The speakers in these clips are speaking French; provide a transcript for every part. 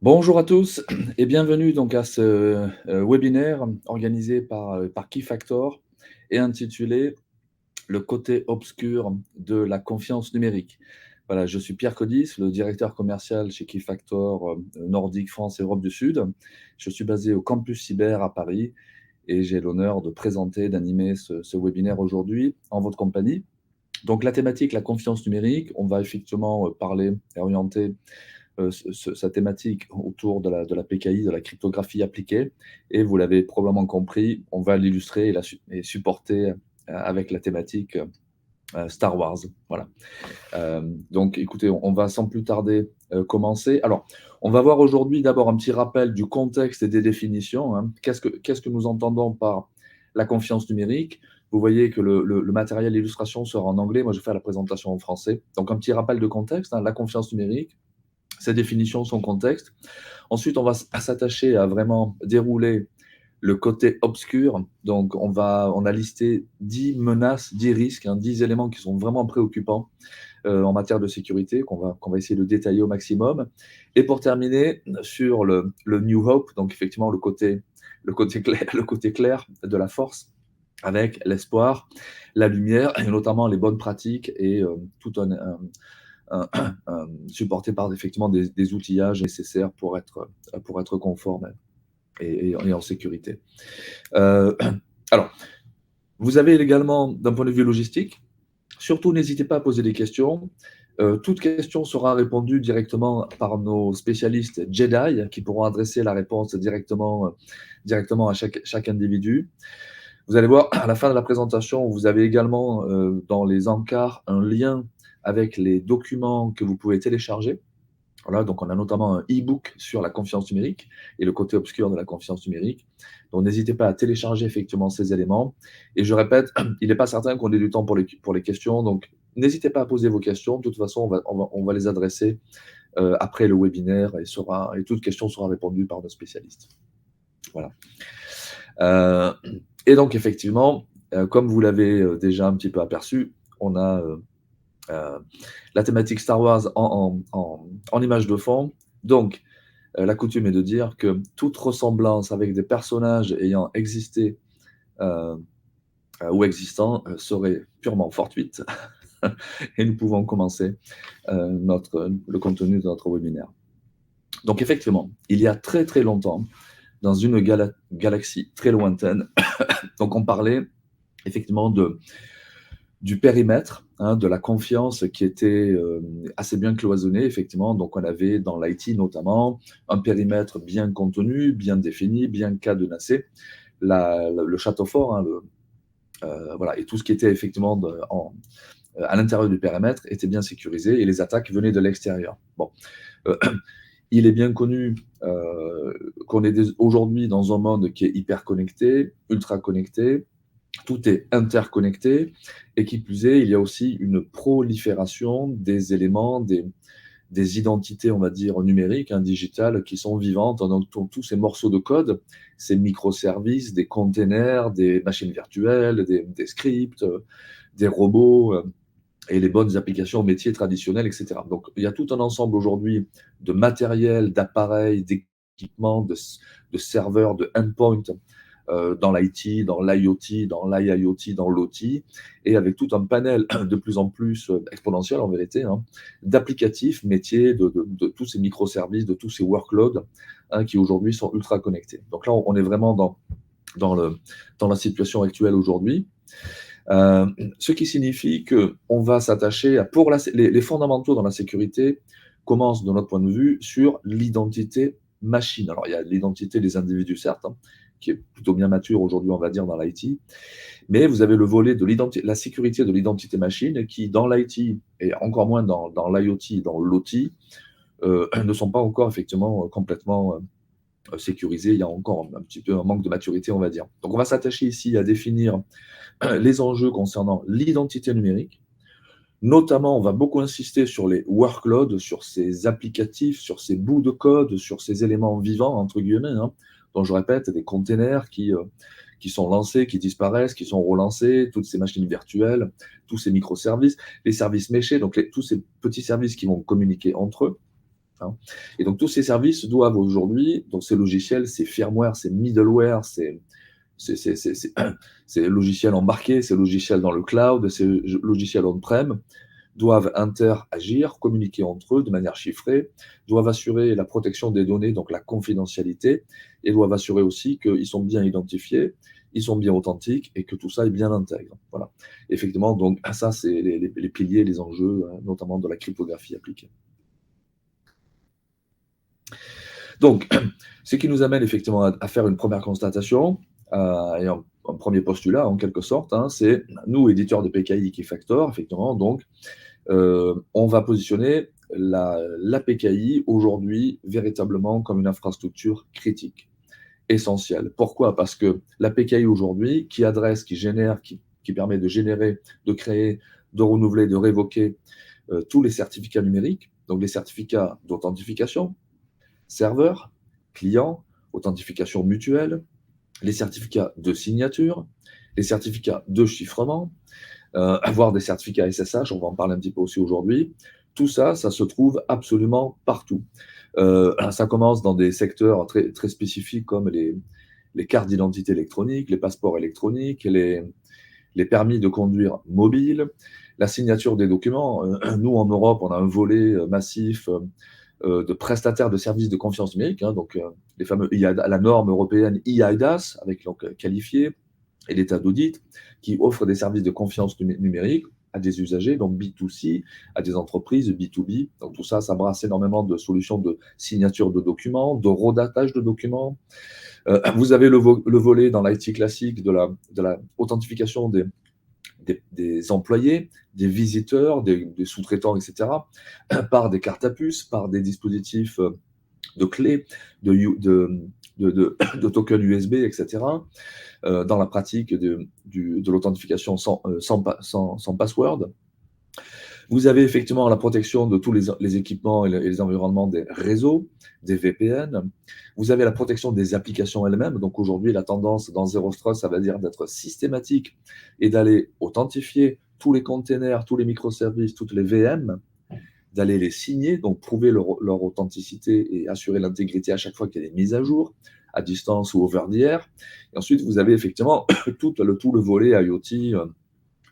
Bonjour à tous et bienvenue donc à ce webinaire organisé par Keyfactor et intitulé «Le côté obscur de la confiance numérique». Voilà, je suis Pierre Codis, le directeur commercial chez Keyfactor Nordique, France et Europe du Sud. Je suis basé au campus cyber à Paris et j'ai l'honneur de présenter, d'animer ce webinaire aujourd'hui en votre compagnie. Donc la thématique, la confiance numérique, on va effectivement parler et orienter sa thématique autour de la PKI, de la cryptographie appliquée. Et vous l'avez probablement compris, on va l'illustrer et supporter avec la thématique Star Wars. Voilà. Donc, écoutez, on va sans plus tarder commencer. Alors, on va voir aujourd'hui d'abord un petit rappel du contexte et des définitions, hein. Qu'est-ce que nous entendons par la confiance numérique? Vous voyez que le matériel d'illustration sera en anglais. Moi, je vais faire la présentation en français. Donc, un petit rappel de contexte, hein, la confiance numérique, ses définitions, son contexte. Ensuite, on va s'attacher à vraiment dérouler le côté obscur. Donc, on a listé 10 menaces, 10 risques, hein, 10 éléments qui sont vraiment préoccupants en matière de sécurité, qu'on va essayer de détailler au maximum. Et pour terminer, sur le New Hope, donc effectivement le côté clair de la force, avec l'espoir, la lumière, et notamment les bonnes pratiques et tout supporté par effectivement des outillages nécessaires pour être conforme et en sécurité. Euh, alors, vous avez également, d'un point de vue logistique, surtout n'hésitez pas à poser des questions. Toute question sera répondue directement par nos spécialistes Jedi qui pourront adresser la réponse directement à chaque individu. Vous allez voir, à la fin de la présentation, vous avez également dans les encarts un lien avec les documents que vous pouvez télécharger. Voilà, donc on a notamment un e-book sur la confiance numérique et le côté obscur de la confiance numérique. Donc n'hésitez pas à télécharger effectivement ces éléments. Et je répète, il n'est pas certain qu'on ait du temps pour les questions, donc n'hésitez pas à poser vos questions. De toute façon, on va les adresser après le webinaire et toute question sera répondue par nos spécialistes. Voilà. Euh, et donc effectivement, comme vous l'avez déjà un petit peu aperçu, on a la thématique Star Wars en image de fond. Donc, la coutume est de dire que toute ressemblance avec des personnages ayant existé euh, ou existant serait purement fortuite. Et nous pouvons commencer le contenu de notre webinaire. Donc, effectivement, il y a très très longtemps, dans une galaxie très lointaine, donc on parlait effectivement du périmètre, hein, de la confiance qui était assez bien cloisonné, effectivement. Donc, on avait dans l'IT notamment un périmètre bien contenu, bien défini, bien cadenassé. Le château fort, hein, voilà, et tout ce qui était effectivement à l'intérieur du périmètre était bien sécurisé et les attaques venaient de l'extérieur. Bon, euh, il est bien connu qu'on est aujourd'hui dans un monde qui est hyper connecté, ultra connecté, tout est interconnecté et qui plus est, il y a aussi une prolifération des éléments, des identités, on va dire, numériques, hein, digitales, qui sont vivantes. Donc, tous ces morceaux de code, ces microservices, des containers, des machines virtuelles, des scripts, des robots et les bonnes applications métiers traditionnels, etc. Donc, il y a tout un ensemble aujourd'hui de matériel, d'appareils, d'équipements, de serveurs, de endpoints dans l'IT, dans l'IoT, dans l'IIoT, dans l'OT, et avec tout un panel de plus en plus exponentiel en vérité, hein, d'applicatifs, métiers, de tous ces microservices, de tous ces workloads hein, qui aujourd'hui sont ultra connectés. Donc là, on est vraiment dans, dans la situation actuelle aujourd'hui. Ce qui signifie qu'on va s'attacher à, les fondamentaux dans la sécurité commencent, de notre point de vue, sur l'identité machine. Alors, il y a l'identité des individus, certes, hein, qui est plutôt bien mature aujourd'hui, on va dire, dans l'IT, mais vous avez le volet de la sécurité de l'identité machine qui, dans l'IT, et encore moins dans l'IoT, dans l'OT, ne sont pas encore effectivement complètement sécurisés. Il y a encore un petit peu un manque de maturité, on va dire. Donc, on va s'attacher ici à définir les enjeux concernant l'identité numérique. Notamment, on va beaucoup insister sur les workloads, sur ces applicatifs, sur ces bouts de code, sur ces éléments vivants, entre guillemets, hein, dont je répète, des containers qui sont lancés, qui disparaissent, qui sont relancés, toutes ces machines virtuelles, tous ces microservices, les services méchés, donc tous ces petits services qui vont communiquer entre eux. hein. Et donc tous ces services doivent aujourd'hui, donc ces logiciels, ces firmware, ces middleware, ces logiciels embarqués, ces logiciels dans le cloud, ces logiciels on-prem, doivent interagir, communiquer entre eux de manière chiffrée, doivent assurer la protection des données, donc la confidentialité, et doivent assurer aussi qu'ils sont bien identifiés, ils sont bien authentiques et que tout ça est bien intègre. Voilà. Effectivement, donc ça, c'est les piliers, les enjeux, notamment de la cryptographie appliquée. Donc, ce qui nous amène effectivement à faire une première constatation, et un premier postulat en quelque sorte, hein, c'est nous, éditeurs de PKI Keyfactor, effectivement, donc, on va positionner la PKI aujourd'hui véritablement comme une infrastructure critique, essentielle. Pourquoi? Parce que la PKI aujourd'hui, qui adresse, qui génère, qui permet de générer, de créer, de renouveler, de révoquer tous les certificats numériques, donc les certificats d'authentification, serveur, client, authentification mutuelle, les certificats de signature, les certificats de chiffrement, avoir des certificats SSH, on va en parler un petit peu aussi aujourd'hui. Tout ça, ça se trouve absolument partout. Ça commence dans des secteurs très, très spécifiques comme les cartes d'identité électronique, les passeports électroniques, les permis de conduire mobiles, la signature des documents. Nous, en Europe, on a un volet massif de prestataires de services de confiance numérique, hein, donc les fameux la norme européenne eIDAS, avec donc qualifié, et l'état d'audit, qui offre des services de confiance numérique à des usagers, donc B2C, à des entreprises B2B. Donc tout ça, ça brasse énormément de solutions de signature de documents, de redatage de documents. Vous avez le volet dans l'IT classique de la authentification des employés, des visiteurs, des sous-traitants, etc., par des cartes à puce, par des dispositifs de clés, de tokens USB, etc., dans la pratique de l'authentification sans password. Vous avez effectivement la protection de tous les équipements et les environnements des réseaux, des VPN. Vous avez la protection des applications elles-mêmes. Donc aujourd'hui, la tendance dans Zero Trust, ça va dire d'être systématique et d'aller authentifier tous les containers, tous les microservices, toutes les VM, d'aller les signer, donc prouver leur authenticité et assurer l'intégrité à chaque fois qu'il y a des mises à jour, à distance ou over the air. Et ensuite, vous avez effectivement tout le volet IoT,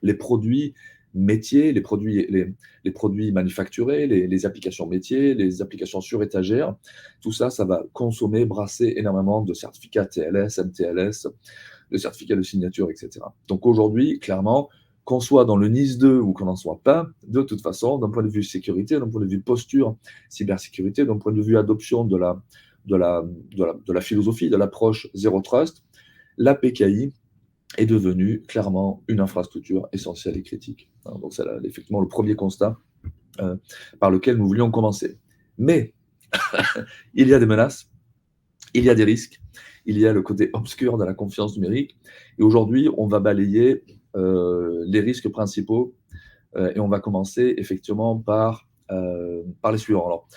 les produits métiers, les produits manufacturés, les applications métiers, les applications sur étagère. Tout ça, ça va consommer, brasser énormément de certificats TLS, MTLS, de certificats de signature, etc. Donc aujourd'hui, clairement, qu'on soit dans le NIS 2 ou qu'on n'en soit pas, de toute façon, d'un point de vue sécurité, d'un point de vue posture, cybersécurité, d'un point de vue adoption de la philosophie, de l'approche Zero Trust, la PKI est devenue clairement une infrastructure essentielle et critique. Donc c'est effectivement le premier constat par lequel nous voulions commencer. Mais il y a des menaces, il y a des risques, il y a le côté obscur de la confiance numérique. Et aujourd'hui, on va balayer les risques principaux et on va commencer effectivement par les suivants. Alors,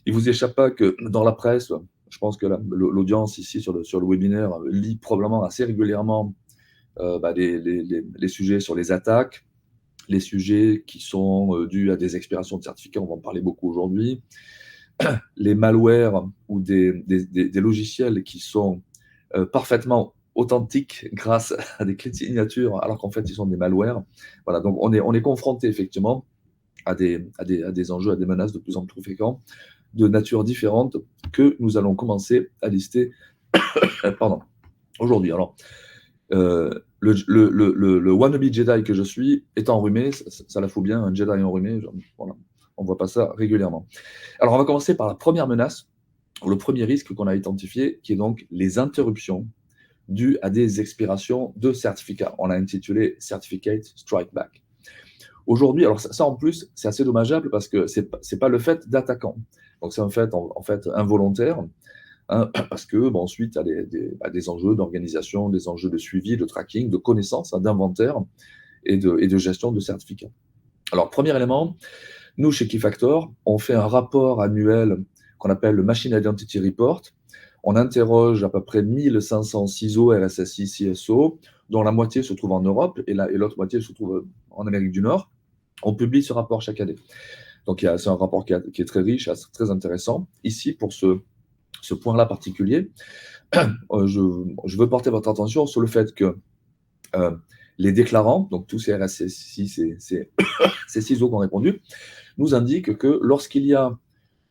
il ne vous échappe pas que dans la presse, je pense que l'audience ici sur le webinaire lit probablement assez régulièrement les sujets sur les attaques, les sujets qui sont dus à des expirations de certificats, on va en parler beaucoup aujourd'hui, les malwares ou des logiciels qui sont parfaitement authentiques grâce à des clés de signature, alors qu'en fait, ils sont des malwares. Voilà, donc on est confronté effectivement à des enjeux, à des menaces de plus en plus fréquents, de nature différente, que nous allons commencer à lister aujourd'hui. Alors, le wannabe Jedi que je suis est enrhumé, ça la fout bien, un Jedi enrhumé, voilà, on ne voit pas ça régulièrement. Alors, on va commencer par la première menace, ou le premier risque qu'on a identifié, qui est donc les interruptions dues à des expirations de certificats. On l'a intitulé Certificate Strike Back. Aujourd'hui, alors ça en plus, c'est assez dommageable parce que ce n'est pas le fait d'attaquants. Donc, c'est un fait, en fait involontaire. Hein, parce que ensuite, il y a des enjeux d'organisation, des enjeux de suivi, de tracking, de connaissance, d'inventaire et de gestion de certificats. Alors, premier élément, nous, chez Keyfactor, on fait un rapport annuel qu'on appelle le Machine Identity Report. On interroge à peu près 1500 CISO, RSSI, CSO, dont la moitié se trouve en Europe et l'autre moitié se trouve en Amérique du Nord. On publie ce rapport chaque année. Donc c'est un rapport qui est très riche, très intéressant. Ici, pour ce point-là particulier, je veux porter votre attention sur le fait que les déclarants, donc tous ces RSSI, ces ciseaux qui ont répondu, nous indiquent que lorsqu'il y a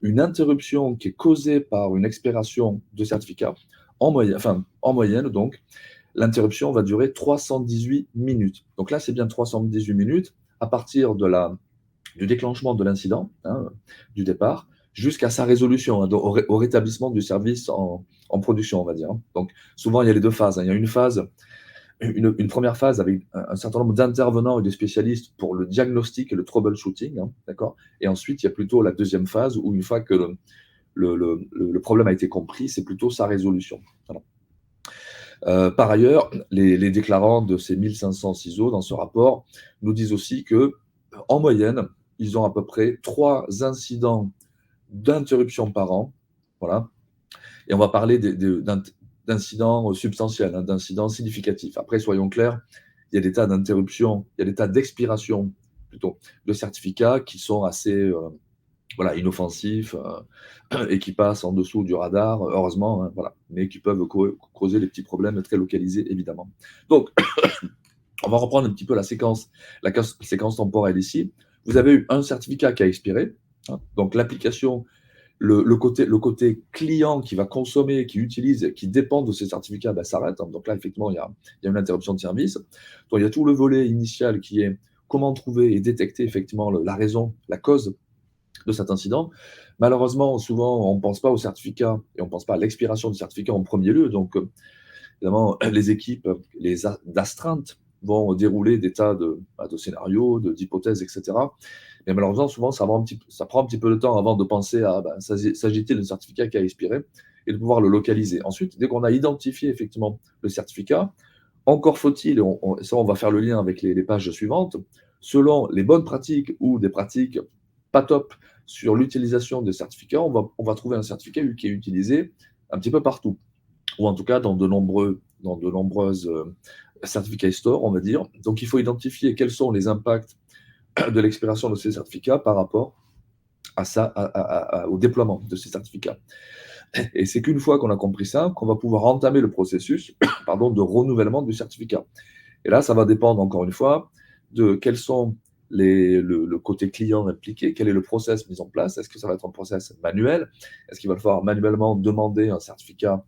une interruption qui est causée par une expiration de certificat, en moyenne, donc, l'interruption va durer 318 minutes. Donc là, c'est bien 318 minutes à partir du déclenchement de l'incident, du départ, jusqu'à sa résolution, au rétablissement du service en production, on va dire. Donc souvent, il y a les deux phases. Il y a une première phase avec un certain nombre d'intervenants et de spécialistes pour le diagnostic et le troubleshooting, d'accord. Et ensuite, il y a plutôt la deuxième phase où, une fois que le problème a été compris, c'est plutôt sa résolution. Voilà. Par ailleurs, les déclarants de ces 1500 ciseaux dans ce rapport nous disent aussi que, en moyenne, ils ont à peu près 3 incidents d'interruption par an. Voilà. Et on va parler d'incidents substantiels, d'incidents significatifs. Après, soyons clairs, il y a des tas d'interruptions, il y a des tas d'expirations plutôt de certificats qui sont assez inoffensifs et qui passent en dessous du radar, heureusement, voilà, mais qui peuvent causer des petits problèmes très localisés, évidemment. Donc, on va reprendre un petit peu la séquence temporelle ici. Vous avez eu un certificat qui a expiré, donc l'application, le côté client qui va consommer, qui utilise, qui dépend de ces certificats, s'arrête. Donc là, effectivement, il y a une interruption de service. Donc il y a tout le volet initial qui est comment trouver et détecter effectivement la raison, la cause de cet incident. Malheureusement, souvent, on ne pense pas au certificat et on ne pense pas à l'expiration du certificat en premier lieu. Donc, évidemment, les équipes d'astreinte vont dérouler des tas de scénarios, d'hypothèses, etc. Mais malheureusement, souvent, ça prend un petit peu de temps avant de penser à s'agit-il d'un certificat qui a expiré et de pouvoir le localiser. Ensuite, dès qu'on a identifié effectivement le certificat, encore faut-il, ça on va faire le lien avec les pages suivantes, selon les bonnes pratiques ou des pratiques pas top sur l'utilisation des certificats, on va trouver un certificat qui est utilisé un petit peu partout, ou en tout cas dans de nombreuses certificats stores, on va dire. Donc il faut identifier quels sont les impacts de l'expiration de ces certificats par rapport au déploiement de ces certificats. Et c'est qu'une fois qu'on a compris ça, qu'on va pouvoir entamer le processus de renouvellement du certificat. Et là, ça va dépendre, encore une fois, de quels sont le côté client impliqué, quel est le process mis en place. Est-ce que ça va être un process manuel? Est-ce qu'il va falloir manuellement demander un certificat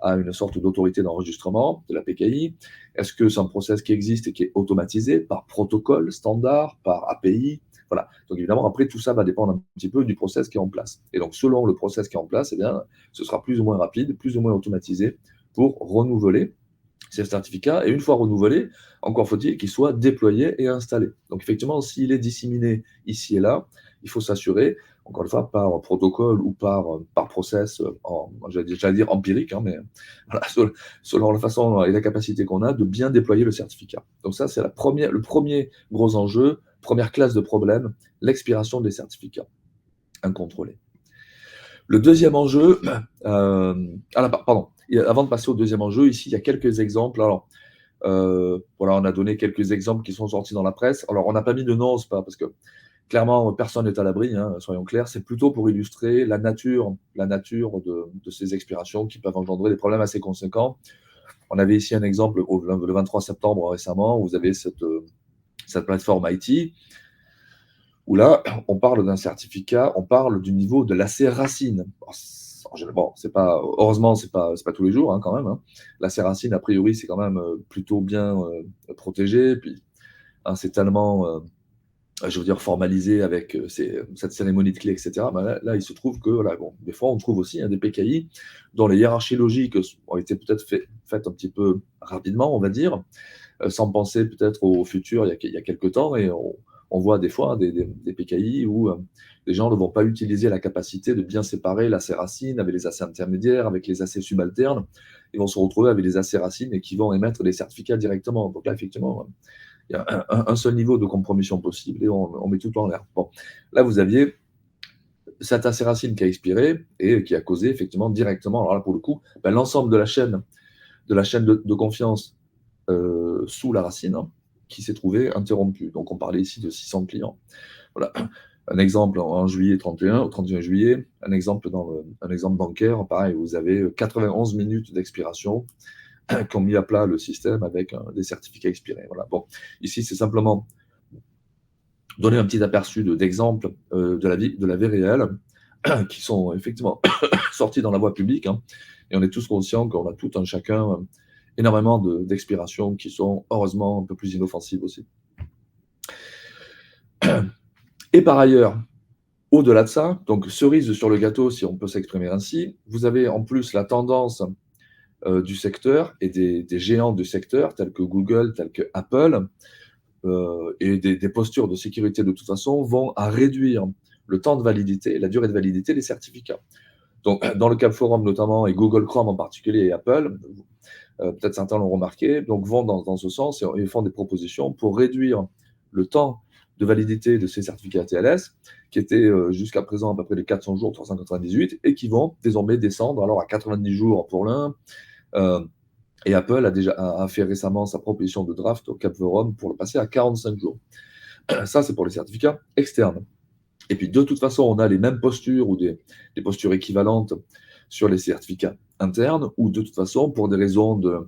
à une sorte d'autorité d'enregistrement de la PKI? Est-ce que c'est un process qui existe et qui est automatisé par protocole standard, par API? Voilà. Donc évidemment, après, tout ça va dépendre un petit peu du process qui est en place. Et donc, selon le process qui est en place, ce sera plus ou moins rapide, plus ou moins automatisé pour renouveler ces certificats. Et une fois renouvelé, encore faut-il qu'il soit déployé et installé. Donc effectivement, s'il est disséminé ici et là, il faut s'assurer, encore une fois, par protocole ou par process, j'allais dire empirique, mais voilà, selon la façon et la capacité qu'on a de bien déployer le certificat. Donc ça, c'est le premier gros enjeu, première classe de problème, l'expiration des certificats incontrôlés. Le deuxième enjeu, pardon, avant de passer au deuxième enjeu, ici, il y a quelques exemples. Alors, on a donné quelques exemples qui sont sortis dans la presse. Alors, on n'a pas mis de nom, c'est pas parce que clairement, personne n'est à l'abri, soyons clairs. C'est plutôt pour illustrer la nature de ces expirations qui peuvent engendrer des problèmes assez conséquents. On avait ici un exemple le 23 septembre récemment, où vous avez cette plateforme IT, où là, on parle d'un certificat, on parle du niveau de l'AC racine. Bon, heureusement, c'est pas tous les jours quand même. L'AC racine, a priori, c'est quand même plutôt bien protégé. Puis, c'est tellement, formalisé avec cette cérémonie de clé, etc. Là, il se trouve que, des fois, on trouve aussi des PKI dont les hiérarchies logiques ont été peut-être faites un petit peu rapidement, on va dire, sans penser peut-être au futur il y a quelques temps, et on voit des fois des PKI où les gens ne vont pas utiliser la capacité de bien séparer l'AC racine avec les AC intermédiaires, avec les AC subalternes. Ils vont se retrouver avec les AC racines et qui vont émettre des certificats directement. Donc là, effectivement, il y a un seul niveau de compromission possible et on met tout en l'air. Bon, là, vous aviez cette AC racine qui a expiré et qui a causé effectivement directement, alors là, pour le coup, l'ensemble de la chaîne de confiance sous la racine, qui s'est trouvé interrompu. Donc, on parlait ici de 600 clients. Voilà. Un exemple en juillet 31, au 31 juillet, un exemple bancaire, pareil, vous avez 91 minutes d'expiration qui ont mis à plat le système avec des certificats expirés. Voilà. Bon, ici, c'est simplement donner un petit aperçu d'exemples de la vie réelle qui sont effectivement sortis dans la voie publique. Hein, et on est tous conscients qu'on a tout un chacun énormément d'expirations qui sont heureusement un peu plus inoffensives aussi. Et par ailleurs, au-delà de ça, donc cerise sur le gâteau, si on peut s'exprimer ainsi, vous avez en plus la tendance du secteur et des géants du secteur, tels que Google, tels que Apple, et des postures de sécurité de toute façon, vont à réduire le temps de validité, la durée de validité des certificats. Donc, dans le Cap Forum notamment, et Google Chrome en particulier, et Apple, peut-être certains l'ont remarqué, donc vont dans ce sens et font des propositions pour réduire le temps de validité de ces certificats TLS, qui étaient jusqu'à présent à peu près de 400 jours, 398, et qui vont désormais descendre alors à 90 jours pour l'un. Et Apple a fait récemment sa proposition de draft au Cap Forum pour le passer à 45 jours. Ça, c'est pour les certificats externes. Et puis, de toute façon, on a les mêmes postures ou des postures équivalentes sur les certificats internes, ou de toute façon, pour des raisons de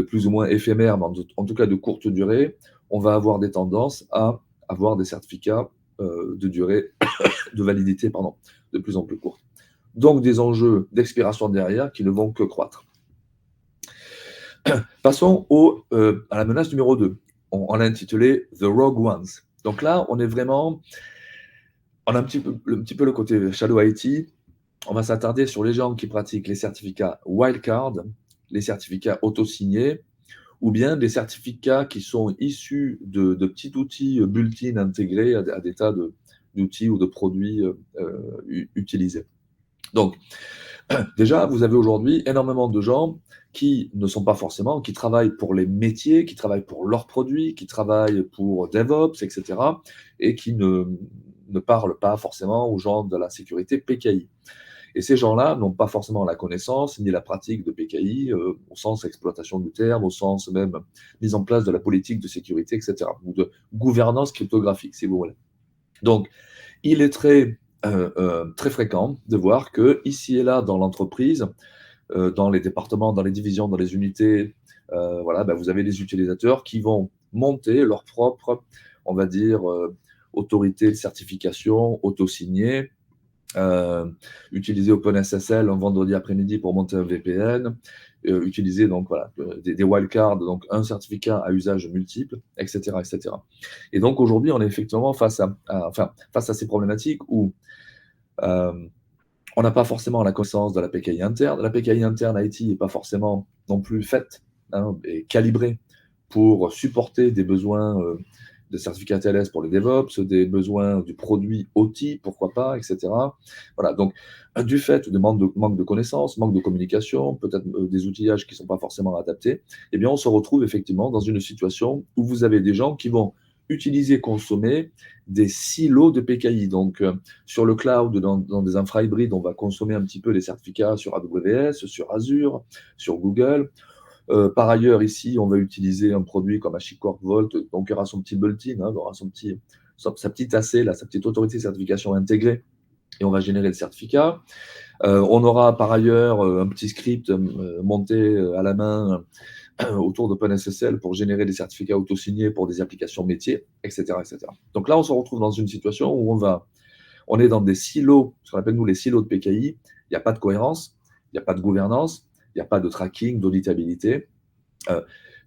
plus ou moins éphémères, mais en tout cas de courte durée, on va avoir des tendances à avoir des certificats de durée de validité de plus en plus courte. Donc, des enjeux d'expiration derrière qui ne vont que croître. Passons à la menace numéro 2. On l'a intitulé The Rogue Ones. Donc là, on a un petit peu le côté Shadow IT. On va s'attarder sur les gens qui pratiquent les certificats wildcard, les certificats auto-signés, ou bien des certificats qui sont issus de petits outils built-in intégrés à des tas d'outils ou de produits utilisés. Donc, déjà, vous avez aujourd'hui énormément de gens qui ne sont pas forcément, qui travaillent pour les métiers, qui travaillent pour leurs produits, qui travaillent pour DevOps, etc., et qui ne parlent pas forcément aux gens de la sécurité PKI. Et ces gens-là n'ont pas forcément la connaissance ni la pratique de PKI, au sens exploitation du terme, au sens même mise en place de la politique de sécurité, etc., ou de gouvernance cryptographique, si vous voulez. Donc, il est très fréquent de voir que ici et là dans l'entreprise, dans les départements, dans les divisions, dans les unités, vous avez des utilisateurs qui vont monter leur propre, on va dire, autorité de certification auto-signée, utiliser OpenSSL un vendredi après-midi pour monter un VPN, utiliser donc des wildcards, donc un certificat à usage multiple, etc., etc. Et donc aujourd'hui, on est effectivement face à ces problématiques où on n'a pas forcément la connaissance de la PKI interne. La PKI interne IT n'est pas forcément non plus faite et calibrée pour supporter des besoins de certificats TLS pour les DevOps, des besoins du produit OT, pourquoi pas, etc. Voilà, donc du fait de manque de connaissances, manque de communication, peut-être des outillages qui ne sont pas forcément adaptés, eh bien on se retrouve effectivement dans une situation où vous avez des gens qui vont utiliser, consommer des silos de PKI. Donc, sur le cloud, dans des infra hybrides, on va consommer un petit peu les certificats sur AWS, sur Azure, sur Google. Par ailleurs, ici, on va utiliser un produit comme HashiCorp Vault, donc il aura son petit built-in, il aura sa petite AC, sa petite autorité de certification intégrée, et on va générer le certificat. On aura par ailleurs un petit script monté à la main autour d'OpenSSL pour générer des certificats auto-signés pour des applications métiers, etc., etc. Donc là, on se retrouve dans une situation où on est dans des silos, ce qu'on appelle nous les silos de PKI. Il n'y a pas de cohérence, il n'y a pas de gouvernance, il n'y a pas de tracking, d'auditabilité.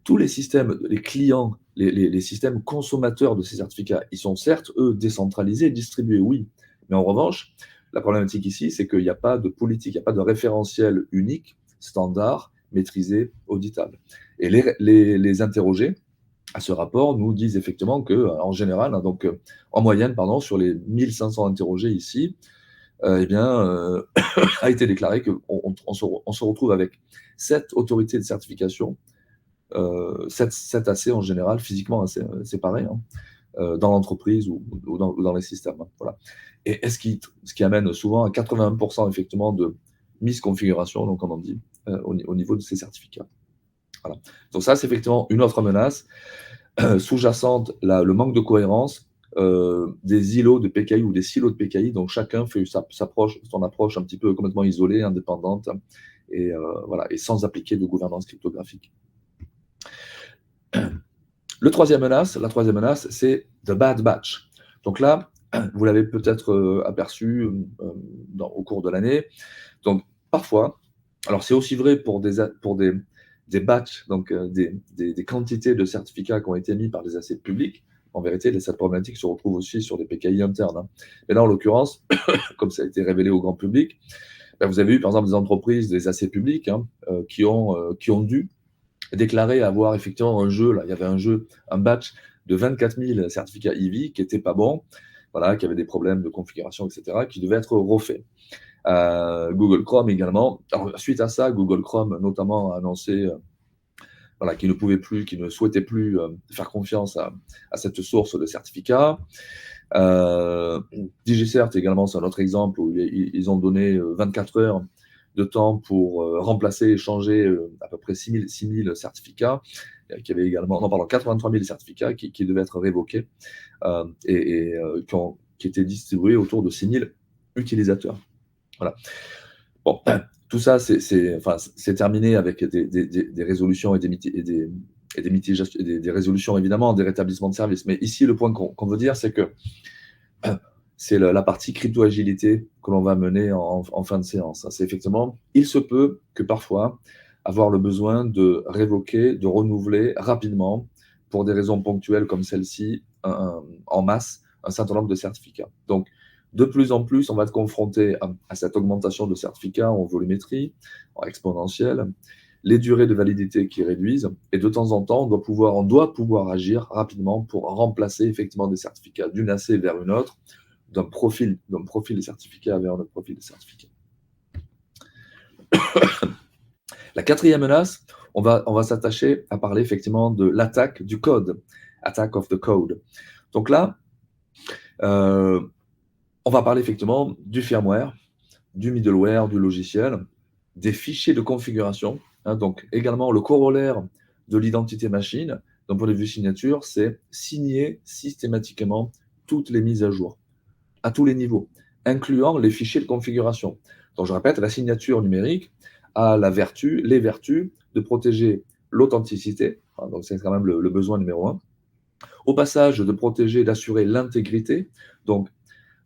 Tous les systèmes, les clients, les systèmes consommateurs de ces certificats, ils sont certes, eux, décentralisés, distribués, oui. Mais en revanche, la problématique ici, c'est qu'il n'y a pas de politique, il n'y a pas de référentiel unique, standard, maîtrisé, auditable. Et les interrogés à ce rapport nous disent effectivement qu'en général, en moyenne, sur les 1500 interrogés ici, a été déclaré qu'on se retrouve avec 7 autorités de certification, 7 AC en général, physiquement assez séparés, dans l'entreprise ou dans les systèmes. Voilà. Et ce qui amène souvent à 81% effectivement de misconfiguration, donc comme on dit, au niveau de ces certificats. Voilà. Donc ça, c'est effectivement une autre menace sous-jacente, le manque de cohérence, des îlots de PKI ou des silos de PKI, donc chacun fait son approche un petit peu complètement isolée, indépendante, et voilà, et sans appliquer de gouvernance cryptographique. La troisième menace, c'est the bad batch. Donc là, vous l'avez peut-être aperçu au cours de l'année. Donc parfois, alors c'est aussi vrai pour des batchs, donc des quantités de certificats qui ont été mis par des assets publics. En vérité, cette problématique se retrouve aussi sur des PKI internes, hein. Mais là, en l'occurrence, comme ça a été révélé au grand public, ben, vous avez eu par exemple des entreprises, des assets publics, hein, qui ont dû déclarer avoir effectivement un jeu. Là, il y avait un batch de 24 000 certificats EV qui n'était pas bon, voilà, qui avait des problèmes de configuration, etc., qui devait être refait. Google Chrome également. Alors, suite à ça, Google Chrome notamment a annoncé voilà, qu'il ne souhaitait plus faire confiance à cette source de certificats. DigiCert également, c'est un autre exemple où ils ont donné 24 heures de temps pour remplacer et changer à peu près 6 000 certificats, qui avaient également, non, pardon, 83 000 certificats qui devaient être révoqués qui étaient distribués autour de 6 000 utilisateurs. Voilà. Bon, tout ça, c'est terminé avec des résolutions et des résolutions, évidemment, des rétablissements de services. Mais ici, le point qu'on veut dire, c'est que c'est la partie crypto-agilité que l'on va mener en fin de séance. C'est effectivement, il se peut que parfois, avoir le besoin de révoquer, de renouveler rapidement, pour des raisons ponctuelles comme celle-ci, en masse, un certain nombre de certificats. Donc, de plus en plus, on va être confronté à cette augmentation de certificats en volumétrie, en exponentielle, les durées de validité qui réduisent, et de temps en temps, on doit pouvoir agir rapidement pour remplacer effectivement des certificats d'une AC vers une autre, d'un profil de certificat vers un autre profil de certificat. La quatrième menace, on va s'attacher à parler effectivement de l'attaque du code, attack of the code. Donc là, on va parler effectivement du firmware, du middleware, du logiciel, des fichiers de configuration, hein, donc également le corollaire de l'identité machine, d'un point de vue signature, c'est signer systématiquement toutes les mises à jour, à tous les niveaux, incluant les fichiers de configuration. Donc je répète, la signature numérique a les vertus de protéger l'authenticité, hein, donc c'est quand même le besoin numéro 1. Au passage, de protéger, d'assurer l'intégrité, donc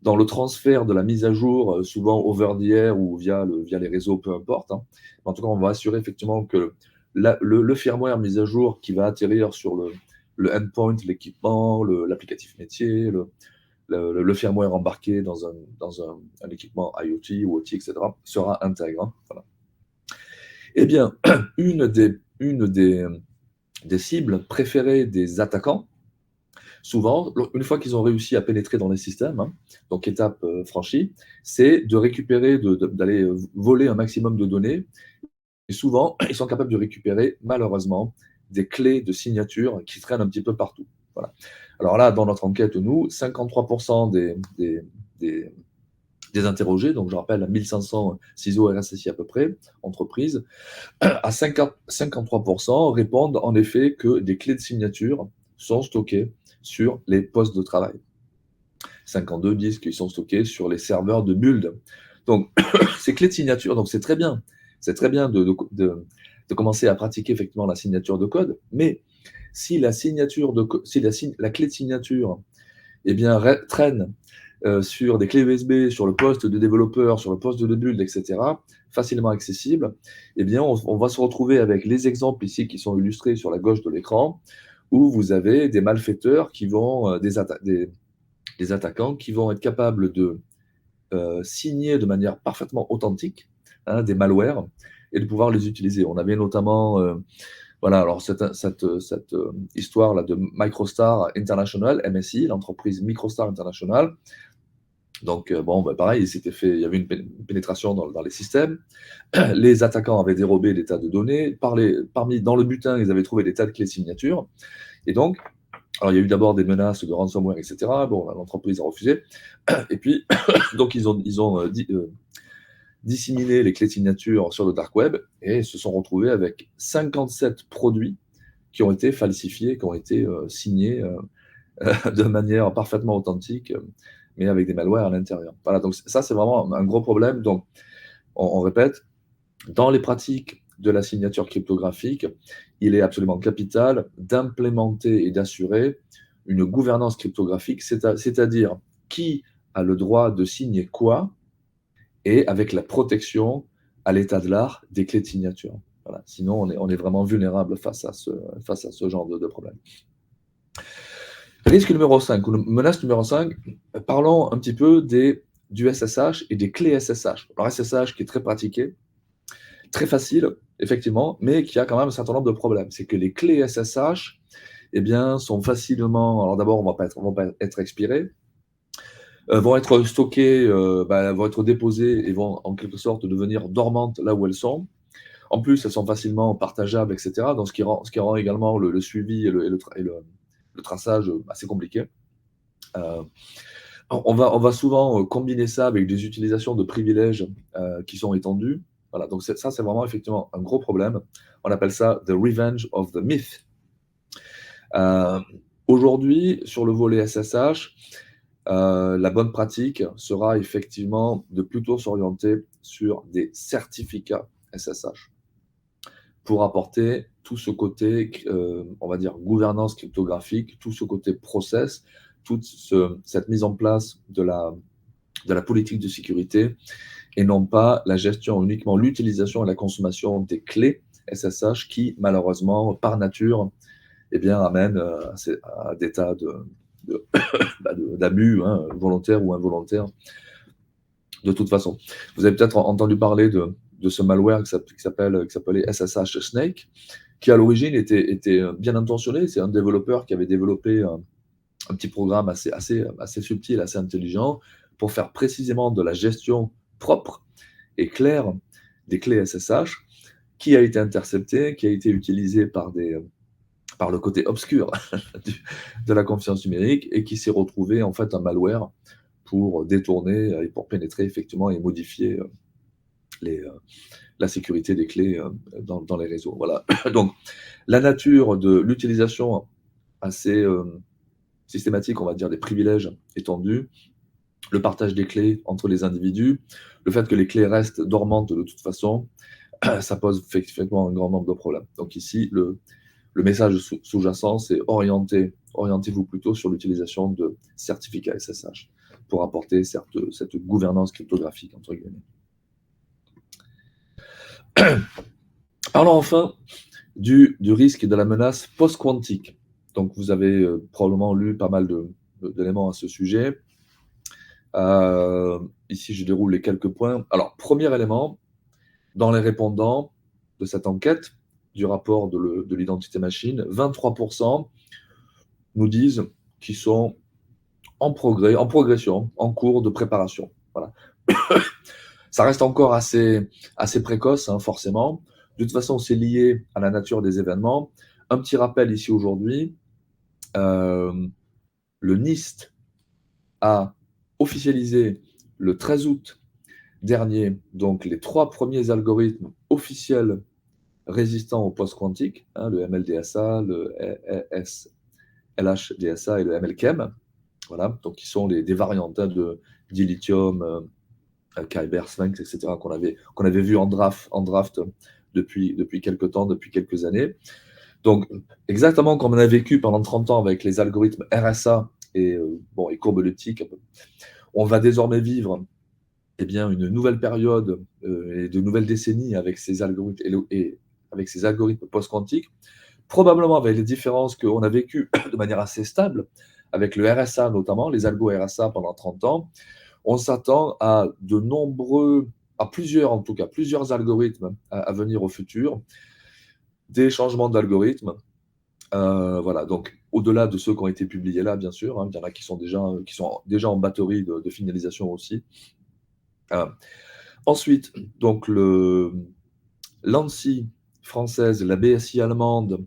dans le transfert de la mise à jour, souvent over the air ou via les réseaux, peu importe, hein. En tout cas, on va assurer effectivement que le firmware mis à jour qui va atterrir sur le endpoint, l'équipement, l'applicatif métier, le firmware embarqué dans un équipement IoT ou OT, etc., sera intègre, hein. Voilà. Eh bien, une des cibles préférées des attaquants, souvent, une fois qu'ils ont réussi à pénétrer dans les systèmes, hein, donc étape franchie, c'est de récupérer, d'aller voler un maximum de données. Et souvent, ils sont capables de récupérer, malheureusement, des clés de signature qui traînent un petit peu partout. Voilà. Alors là, dans notre enquête, nous, 53% des interrogés, donc je rappelle 1500 CISO RSSI à peu près, entreprises, à 53% répondent en effet que des clés de signature sont stockées sur les postes de travail. 52 disent qu'ils sont stockés sur les serveurs de build. Donc, ces clés de signature, donc c'est très bien. C'est très bien de commencer à pratiquer effectivement la signature de code, mais si la clé de signature eh bien, traîne sur des clés USB, sur le poste de développeur, sur le poste de build, etc., facilement accessible, eh bien, on va se retrouver avec les exemples ici qui sont illustrés sur la gauche de l'écran, où vous avez des malfaiteurs qui vont, des attaquants qui vont être capables de signer de manière parfaitement authentique, hein, des malwares, et de pouvoir les utiliser. On avait notamment voilà, alors cette histoire-là de Microstar International, MSI, l'entreprise Microstar International. Donc, bon, bah, pareil, il y avait une pénétration dans les systèmes. Les attaquants avaient dérobé des tas de données. Dans le butin, ils avaient trouvé des tas de clés de signature. Et donc, alors, il y a eu d'abord des menaces de ransomware, etc. Bon, l'entreprise a refusé. Et puis, donc, ils ont disséminé les clés de signature sur le dark web et se sont retrouvés avec 57 produits qui ont été falsifiés, qui ont été signés de manière parfaitement authentique, mais avec des malwares à l'intérieur. Voilà, donc ça, c'est vraiment un gros problème. Donc, on répète, dans les pratiques de la signature cryptographique, il est absolument capital d'implémenter et d'assurer une gouvernance cryptographique, c'est-à-dire qui a le droit de signer quoi, et avec la protection à l'état de l'art des clés de signature. Voilà. Sinon, on est vraiment vulnérable face à ce genre de problème. Risque numéro 5, ou menace numéro 5, parlons un petit peu du SSH et des clés SSH. Alors SSH qui est très pratiqué, très facile, effectivement, mais qui a quand même un certain nombre de problèmes. C'est que les clés SSH, eh bien, sont facilement... Alors d'abord, vont pas être expirées, vont être stockées, vont être déposées et vont en quelque sorte devenir dormantes là où elles sont. En plus, elles sont facilement partageables, etc. Donc, ce qui rend également le suivi et le traçage assez compliqué. On va souvent combiner ça avec des utilisations de privilèges qui sont étendues. Voilà, donc ça, c'est vraiment effectivement un gros problème. On appelle ça the revenge of the myth. Aujourd'hui, sur le volet SSH, la bonne pratique sera effectivement de plutôt s'orienter sur des certificats SSH pour apporter tout ce côté, on va dire, gouvernance cryptographique, tout ce côté process, toute cette mise en place de la politique de sécurité, et non pas la gestion, uniquement l'utilisation et la consommation des clés SSH qui, malheureusement, par nature, eh bien, amènent à des tas d'abus, hein, volontaires ou involontaires, de toute façon. Vous avez peut-être entendu parler de ce malware qui s'appelait SSH Snake, qui à l'origine était bien intentionné. C'est un développeur qui avait développé un petit programme assez subtil, assez intelligent, pour faire précisément de la gestion propre et claire des clés SSH, qui a été intercepté, qui a été utilisé par le côté obscur de la confiance numérique, et qui s'est retrouvé en fait un malware pour détourner et pour pénétrer effectivement et modifier la sécurité des clés dans les réseaux. Voilà. Donc, la nature de l'utilisation assez systématique, on va dire, des privilèges étendus, le partage des clés entre les individus, le fait que les clés restent dormantes de toute façon, ça pose effectivement un grand nombre de problèmes. Donc ici, le message sous-jacent, c'est orientez-vous plutôt sur l'utilisation de certificats SSH pour apporter cette gouvernance cryptographique, entre guillemets. Parlons enfin du risque et de la menace post-quantique. Donc, vous avez probablement lu pas mal d'éléments à ce sujet. Ici, je déroule les quelques points. Alors, premier élément, dans les répondants de cette enquête, du rapport de l'identité machine, 23% nous disent qu'ils sont en progression, en cours de préparation. Voilà. Ça reste encore assez précoce, hein, forcément. De toute façon, c'est lié à la nature des événements. Un petit rappel ici aujourd'hui, le NIST a officialisé le 13 août dernier donc les 3 premiers algorithmes officiels résistants au post-quantique, hein, le MLDSA, le LHDSA et le MLChem. Voilà, donc qui sont des variantes de dilithium, Kyber, Sphinx, etc., qu'on avait vu en draft depuis quelques temps, depuis quelques années. Donc, exactement comme on a vécu pendant 30 ans avec les algorithmes RSA et courbes elliptiques, on va désormais vivre une nouvelle période et de nouvelles décennies avec ces algorithmes et avec ces algorithmes post-quantiques, probablement avec les différences qu'on a vécues de manière assez stable, avec le RSA notamment, les algos RSA pendant 30 ans. On s'attend à plusieurs algorithmes à venir au futur, des changements d'algorithmes. Voilà, donc au-delà de ceux qui ont été publiés là, bien sûr, hein, il y en a qui sont déjà en batterie de finalisation aussi. Ensuite, donc l'ANSSI française, la BSI allemande,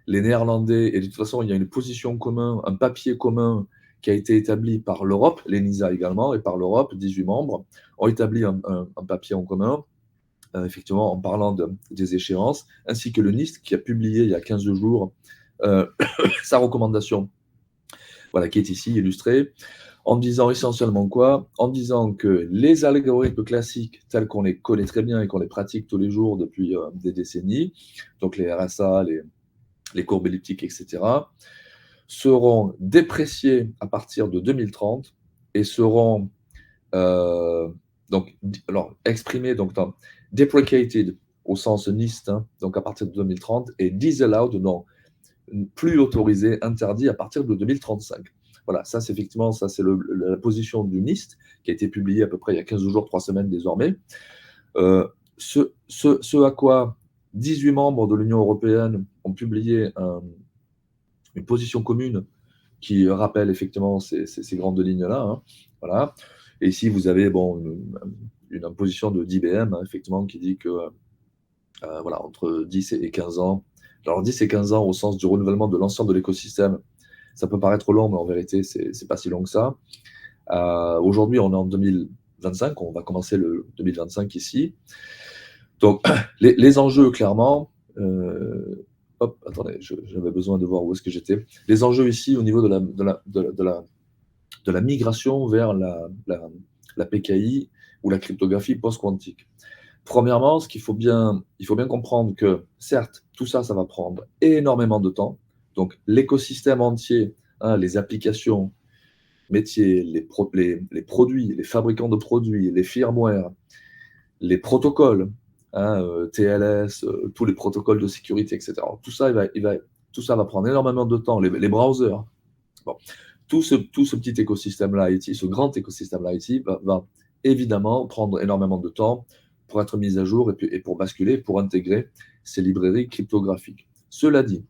les Néerlandais, et de toute façon, il y a une position commune, un papier commun qui a été établi par l'Europe, l'ENISA également, et par l'Europe, 18 membres, ont établi un papier en commun, effectivement, en parlant des échéances, ainsi que le NIST qui a publié il y a 15 jours sa recommandation voilà, qui est ici illustrée, en disant essentiellement quoi? En disant que les algorithmes classiques, tels qu'on les connaît très bien et qu'on les pratique tous les jours depuis des décennies, donc les RSA, les courbes elliptiques, etc., seront dépréciés à partir de 2030 et seront donc, alors, exprimés donc, dans deprecated au sens NIST, hein, donc à partir de 2030, et disallowed, donc plus autorisé, interdit à partir de 2035. Voilà, ça c'est effectivement ça, c'est la position du NIST qui a été publiée à peu près il y a 15 jours, 3 semaines désormais. Ce à quoi 18 membres de l'Union européenne ont publié une position commune qui rappelle effectivement ces grandes lignes-là. Hein, voilà. Et ici, vous avez bon, une imposition d'IBM, hein, effectivement, qui dit que voilà, entre 10 et 15 ans, alors 10 et 15 ans au sens du renouvellement de l'ensemble de l'écosystème, ça peut paraître long, mais en vérité, c'est pas si long que ça. Aujourd'hui, on est en 2025, on va commencer le 2025 ici. Donc, les enjeux, clairement, hop, attendez, j'avais besoin de voir où est-ce que j'étais. Les enjeux ici, au niveau de la migration vers la PKI ou la cryptographie post-quantique. Premièrement, il faut bien comprendre que, certes, tout ça, ça va prendre énormément de temps. Donc, l'écosystème entier, hein, les applications, métiers, les produits, les fabricants de produits, les firmware, les protocoles, hein, TLS, tous les protocoles de sécurité, etc. Tout ça, tout ça va prendre énormément de temps. Les browsers. Bon. Tout ce petit écosystème-là IT, ce grand écosystème-là IT, va évidemment prendre énormément de temps pour être mis à jour et pour basculer, pour intégrer ces librairies cryptographiques. Cela dit,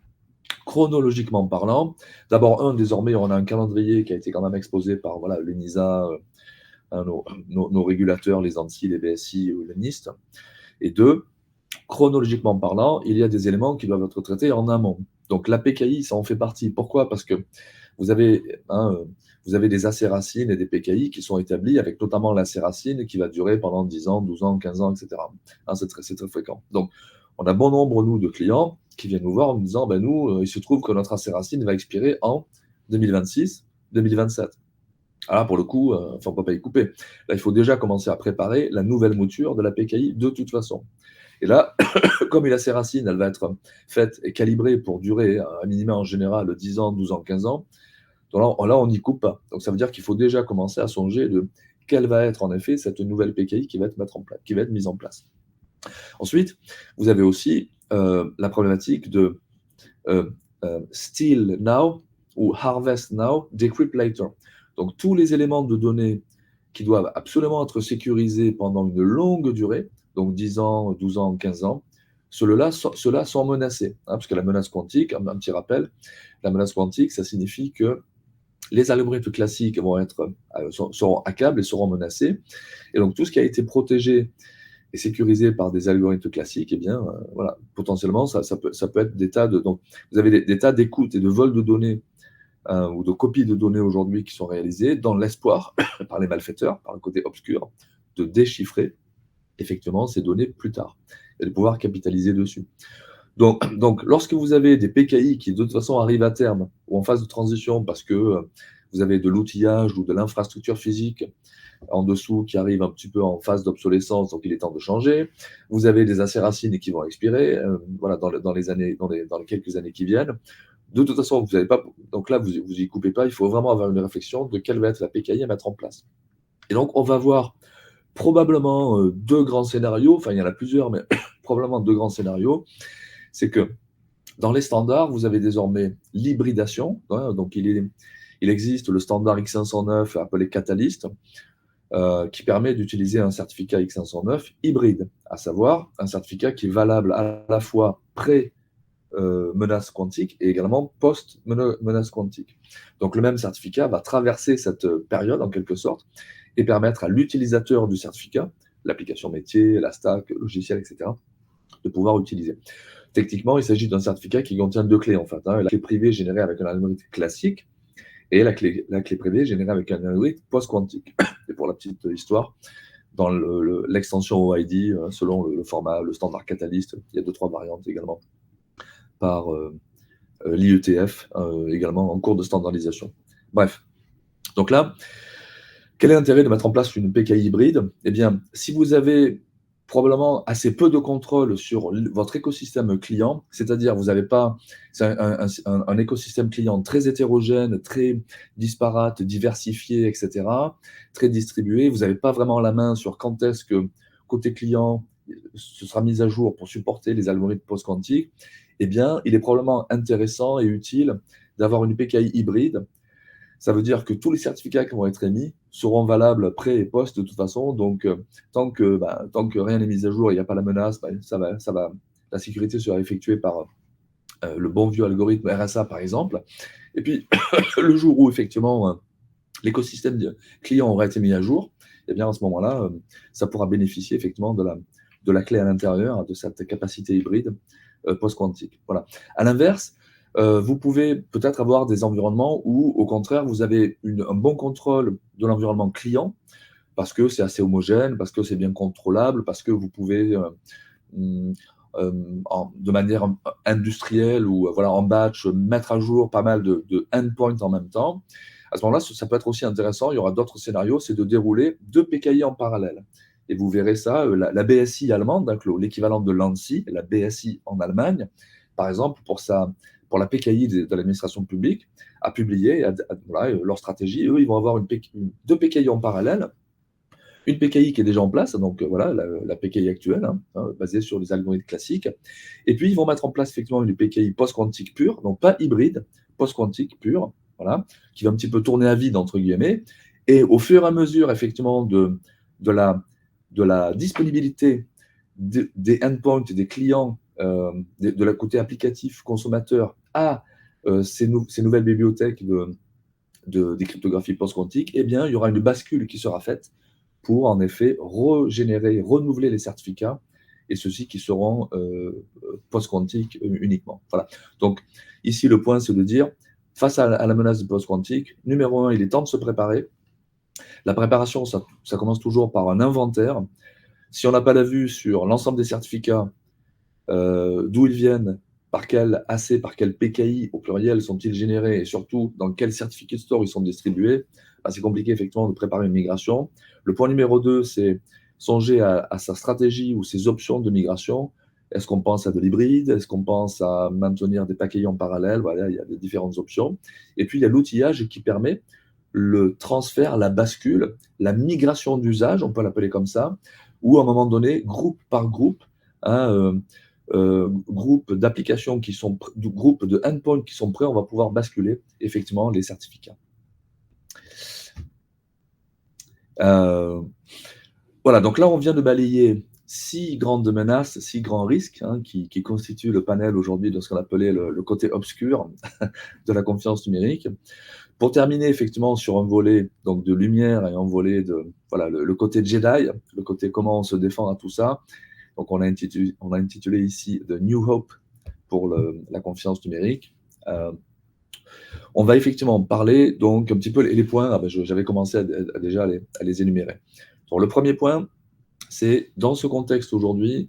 chronologiquement parlant, d'abord, désormais, on a un calendrier qui a été quand même exposé par voilà, l'ENISA, nos régulateurs, les ANSSI, les BSI ou les NIST. Et deux, chronologiquement parlant, il y a des éléments qui doivent être traités en amont. Donc la PKI, ça en fait partie. Pourquoi? Parce que vous avez des acéracines et des PKI qui sont établis, avec notamment l'acéracine qui va durer pendant 10 ans, 12 ans, 15 ans, etc. Hein, c'est très fréquent. Donc, on a bon nombre, nous, de clients qui viennent nous voir en nous disant, ben, nous, il se trouve que notre acéracine va expirer en 2026, 2027. Alors, pour le coup, on ne peut pas y couper. Là, il faut déjà commencer à préparer la nouvelle mouture de la PKI de toute façon. Et là, comme l'acéracine, elle va être faite et calibrée pour durer un minimum en général 10 ans, 12 ans, 15 ans, donc là, on n'y coupe pas. Donc ça veut dire qu'il faut déjà commencer à songer de quelle va être en effet cette nouvelle PKI qui va être mise en place. Ensuite, vous avez aussi la problématique de steal now ou harvest now, decrypt later. Donc tous les éléments de données qui doivent absolument être sécurisés pendant une longue durée, donc 10 ans, 12 ans, 15 ans, ceux-là sont menacés. Hein, parce que la menace quantique, un petit rappel, la menace quantique, ça signifie que les algorithmes classiques seront accables et seront menacés. Et donc, tout ce qui a été protégé et sécurisé par des algorithmes classiques, eh bien, voilà, potentiellement, ça peut être des tas de... Donc, vous avez des tas d'écoutes et de vols de données ou de copies de données aujourd'hui qui sont réalisées dans l'espoir, par les malfaiteurs, par le côté obscur, de déchiffrer effectivement ces données plus tard et de pouvoir capitaliser dessus. Donc, lorsque vous avez des PKI qui, de toute façon, arrivent à terme ou en phase de transition parce que vous avez de l'outillage ou de l'infrastructure physique en dessous qui arrive un petit peu en phase d'obsolescence, donc il est temps de changer. Vous avez des acéracines qui vont expirer voilà, dans les quelques années qui viennent. De toute façon, vous n'avez pas. Donc là, vous n'y coupez pas. Il faut vraiment avoir une réflexion de quelle va être la PKI à mettre en place. Et donc, on va voir probablement deux grands scénarios. Enfin, il y en a plusieurs, mais probablement deux grands scénarios. C'est que dans les standards, vous avez désormais l'hybridation. Hein, donc, il existe le standard X509 appelé Catalyst, qui permet d'utiliser un certificat X509 hybride, à savoir un certificat qui est valable à la fois pré-menace quantique et également post-menace quantique. Donc, le même certificat va traverser cette période, en quelque sorte, et permettre à l'utilisateur du certificat, l'application métier, la stack, le logiciel, etc., de pouvoir utiliser. Techniquement, il s'agit d'un certificat qui contient deux clés, en fait. Hein, la clé privée générée avec un algorithme classique et la clé privée générée avec un algorithme post-quantique. Et pour la petite histoire, dans l'extension OID, selon le format, le standard Catalyst, il y a 2-3 variantes également par l'IETF, également en cours de standardisation. Bref, donc là, quel est l'intérêt de mettre en place une PKI hybride? Eh bien, si vous avez probablement assez peu de contrôle sur votre écosystème client, c'est-à-dire vous n'avez pas, c'est un écosystème client très hétérogène, très disparate, diversifié, etc., très distribué, vous n'avez pas vraiment la main sur quand est-ce que côté client, ce sera mis à jour pour supporter les algorithmes post-quantiques, eh bien, il est probablement intéressant et utile d'avoir une PKI hybride. Ça veut dire que tous les certificats qui vont être émis seront valables pré et post de toute façon. Donc, tant que rien n'est mis à jour, il n'y a pas la menace, la sécurité sera effectuée par le bon vieux algorithme RSA, par exemple. Et puis, le jour où effectivement l'écosystème client aura été mis à jour, eh bien à ce moment-là, ça pourra bénéficier effectivement de la clé à l'intérieur, de cette capacité hybride post-quantique. Voilà. À l'inverse, vous pouvez peut-être avoir des environnements où, au contraire, vous avez un bon contrôle de l'environnement client, parce que c'est assez homogène, parce que c'est bien contrôlable, parce que vous pouvez, mm, de manière industrielle ou voilà, en batch, mettre à jour pas mal de endpoints en même temps. À ce moment-là, ça peut être aussi intéressant. Il y aura d'autres scénarios, c'est de dérouler 2 PKI en parallèle. Et vous verrez ça, la BSI allemande, donc l'équivalent de l'ANSI, la BSI en Allemagne, par exemple, pour la PKI de l'administration publique, a publié voilà, leur stratégie. Eux, ils vont avoir 2 PKI en parallèle, une PKI qui est déjà en place, donc voilà, la PKI actuelle, basée sur les algorithmes classiques. Et puis, ils vont mettre en place effectivement une PKI post-quantique pure, donc pas hybride, post-quantique pure, voilà, qui va un petit peu tourner à vide, entre guillemets. Et au fur et à mesure, effectivement, de la disponibilité des endpoints, des clients, de la côté applicatif consommateur à ces nouvelles bibliothèques des cryptographies post-quantiques, eh bien, il y aura une bascule qui sera faite pour en effet régénérer, renouveler les certificats, et ceux-ci qui seront post-quantiques uniquement. Voilà. Donc ici, le point, c'est de dire, face à la menace du post-quantique, numéro un, il est temps de se préparer. La préparation, ça commence toujours par un inventaire. Si on n'a pas la vue sur l'ensemble des certificats, d'où ils viennent, par quel AC, par quel PKI au pluriel sont-ils générés, et surtout dans quel certificate store ils sont distribués, c'est compliqué effectivement de préparer une migration. Le point numéro 2, c'est songer à sa stratégie ou ses options de migration. Est-ce qu'on pense à de l'hybride? Est-ce qu'on pense à maintenir des PKI en parallèle? Voilà, il y a des différentes options. Et puis, il y a l'outillage qui permet le transfert, la bascule, la migration d'usage, on peut l'appeler comme ça, où à un moment donné, groupe par groupe, hein, groupe d'applications groupe de endpoints qui sont prêts, on va pouvoir basculer effectivement les certificats. Voilà, donc là, on vient de balayer 6 grandes menaces, 6 grands risques qui constituent le panel aujourd'hui de ce qu'on appelait le côté obscur de la confiance numérique. Pour terminer effectivement sur un volet donc, de lumière et un volet de voilà, le côté Jedi, le côté comment on se défend à tout ça. Donc on a intitulé ici The New Hope pour la confiance numérique. On va effectivement parler donc un petit peu les points. J'avais commencé déjà à les énumérer. Donc, le premier point, c'est dans ce contexte aujourd'hui,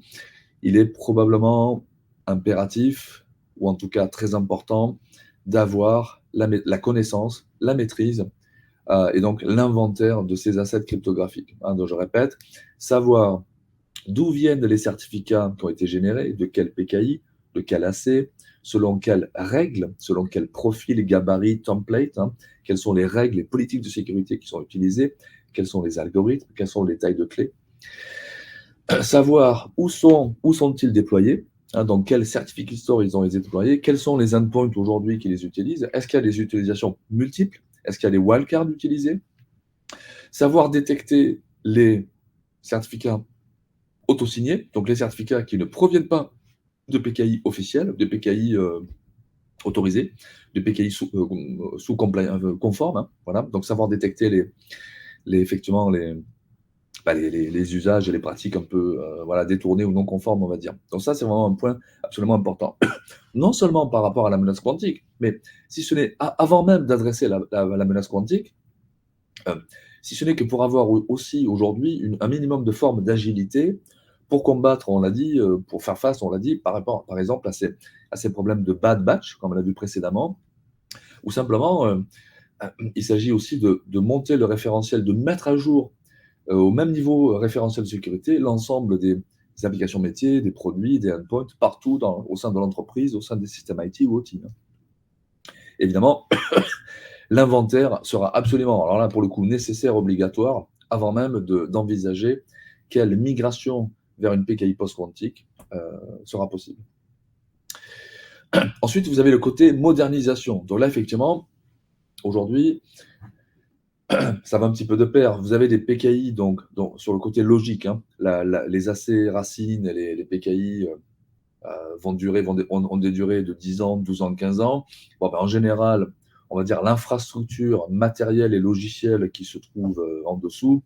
il est probablement impératif, ou en tout cas très important, d'avoir la connaissance, la maîtrise, et donc l'inventaire de ces assets cryptographiques. Donc je répète, savoir d'où viennent les certificats qui ont été générés, de quel PKI, de quel AC, selon quelles règles, selon quel profil, gabarit, template, quelles sont les règles, les politiques de sécurité qui sont utilisées, quels sont les algorithmes, quelles sont les tailles de clés. Savoir où sont-ils déployés, dans quel certificate store ils ont été déployés, quels sont les endpoints aujourd'hui qui les utilisent, est-ce qu'il y a des utilisations multiples, est-ce qu'il y a des wildcards utilisés, savoir détecter les certificats auto-signés, donc les certificats qui ne proviennent pas de PKI officiels, de PKI autorisés, de PKI sous conformes, voilà. Donc savoir détecter effectivement les usages et les pratiques un peu voilà, détournées ou non conformes, on va dire. Donc ça, c'est vraiment un point absolument important. Non seulement par rapport à la menace quantique, mais si ce n'est avant même d'adresser la menace quantique, si ce n'est que pour avoir aussi aujourd'hui un minimum de forme d'agilité pour combattre, on l'a dit, pour faire face, on l'a dit, par exemple à ces problèmes de bad batch, comme on l'a vu précédemment, ou simplement il s'agit aussi de monter le référentiel, de mettre à jour au même niveau référentiel de sécurité l'ensemble des applications métiers, des produits, des endpoints, partout au sein de l'entreprise, au sein des systèmes IT ou OT. Évidemment, l'inventaire sera absolument, alors là pour le coup, nécessaire, obligatoire, avant même d'envisager quelle migration vers une PKI post-quantique sera possible. Ensuite, vous avez le côté modernisation. Donc là, effectivement, aujourd'hui, ça va un petit peu de pair. Vous avez des PKI donc sur le côté logique, hein, les AC racines et les PKI ont des durées de 10 ans, 12 ans, 15 ans. Bon, en général, on va dire l'infrastructure matérielle et logicielle qui se trouve en dessous,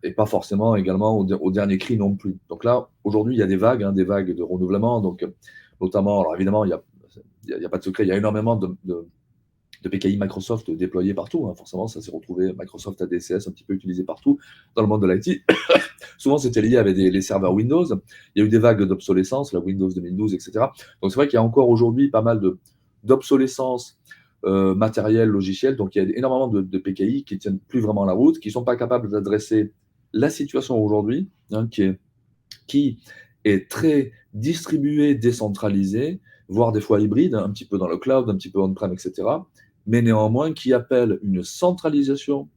et pas forcément également au dernier cri non plus. Donc là, aujourd'hui, il y a des vagues de renouvellement. Donc, notamment, alors évidemment, il n'y a pas de secret, il y a énormément de PKI Microsoft déployés partout. Forcément, ça s'est retrouvé, Microsoft ADCS un petit peu utilisé partout dans le monde de l'IT. Souvent, c'était lié avec les serveurs Windows. Il y a eu des vagues d'obsolescence, la Windows 2012, etc. Donc, c'est vrai qu'il y a encore aujourd'hui pas mal d'obsolescence matérielle, logicielle. Donc, il y a énormément de PKI qui ne tiennent plus vraiment la route, qui ne sont pas capables d'adresser la situation aujourd'hui, qui est très distribuée, décentralisée, voire des fois hybride, un petit peu dans le cloud, un petit peu on-prem, etc., mais néanmoins qui appelle une centralisation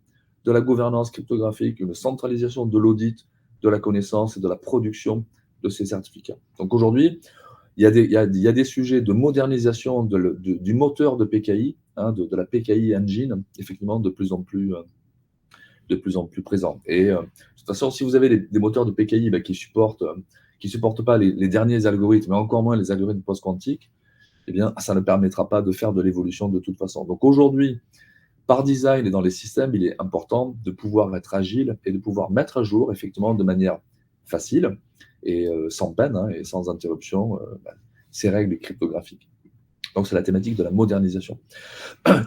de la gouvernance cryptographique, une centralisation de l'audit, de la connaissance et de la production de ces certificats. Donc aujourd'hui, il y a des sujets de modernisation du moteur de PKI, de la PKI Engine, effectivement, de plus en plus présents. Et de toute façon, si vous avez des moteurs de PKI qui supportent pas les derniers algorithmes, mais encore moins les algorithmes post-quantiques, eh bien, ça ne permettra pas de faire de l'évolution de toute façon. Donc aujourd'hui, par design et dans les systèmes, il est important de pouvoir être agile et de pouvoir mettre à jour, effectivement, de manière facile et sans peine et sans interruption, ces règles cryptographiques. Donc, c'est la thématique de la modernisation.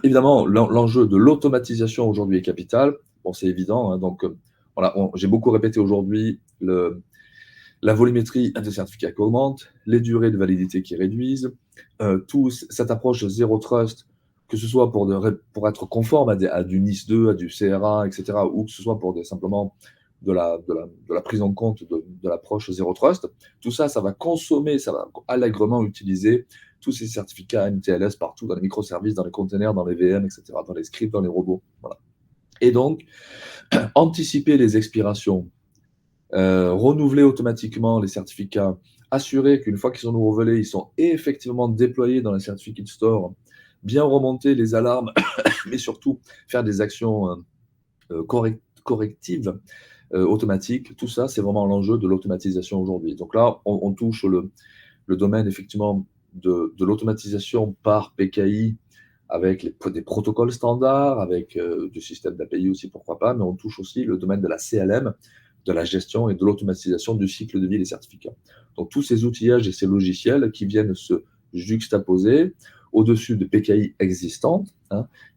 Évidemment, l'enjeu de l'automatisation aujourd'hui est capital. Bon, c'est évident. Donc, j'ai beaucoup répété aujourd'hui la volumétrie des certificats qui augmente, les durées de validité qui réduisent, cette approche zéro trust, que ce soit pour être conforme à du NIS 2, à du CRA, etc., ou que ce soit pour simplement de la prise en compte de l'approche zéro trust, tout ça, ça va consommer, ça va allègrement utiliser tous ces certificats MTLS partout, dans les microservices, dans les containers, dans les VM, etc., dans les scripts, dans les robots. Voilà. Et donc, anticiper les expirations, renouveler automatiquement les certificats, assurer qu'une fois qu'ils sont renouvelés, ils sont effectivement déployés dans les certificats store, bien remonter les alarmes, mais surtout faire des actions correctives, automatiques. Tout ça, c'est vraiment l'enjeu de l'automatisation aujourd'hui. Donc là, on touche le domaine effectivement de l'automatisation par PKI avec des protocoles standards, avec du système d'API aussi, pourquoi pas, mais on touche aussi le domaine de la CLM, de la gestion et de l'automatisation du cycle de vie des certificats. Donc tous ces outillages et ces logiciels qui viennent se juxtaposer au-dessus de PKI existantes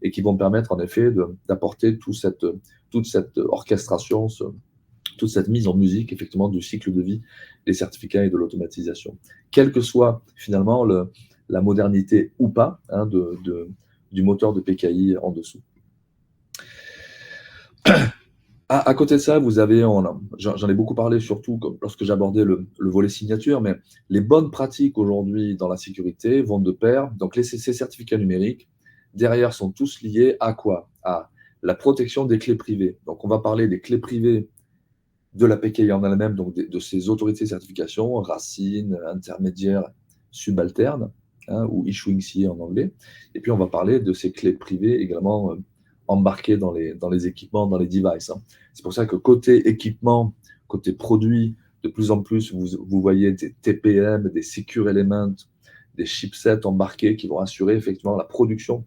et qui vont permettre en effet d'apporter toute cette orchestration, toute cette mise en musique effectivement du cycle de vie des certificats et de l'automatisation. Quelle que soit finalement la modernité ou pas du moteur de PKI en dessous. À côté de ça, vous avez, j'en ai beaucoup parlé surtout lorsque j'abordais le volet signature, mais les bonnes pratiques aujourd'hui dans la sécurité vont de pair. Donc ces certificats numériques, derrière, sont tous liés à quoi? À la protection des clés privées. Donc on va parler des clés privées de la PKI en elle-même, donc de ces autorités de certification, racines, intermédiaires, subalternes, ou issuing CA en anglais. Et puis on va parler de ces clés privées également embarquées dans les équipements, dans les devices. C'est pour ça que côté équipement, côté produit, de plus en plus, vous voyez des TPM, des Secure Elements, des chipsets embarqués qui vont assurer effectivement la production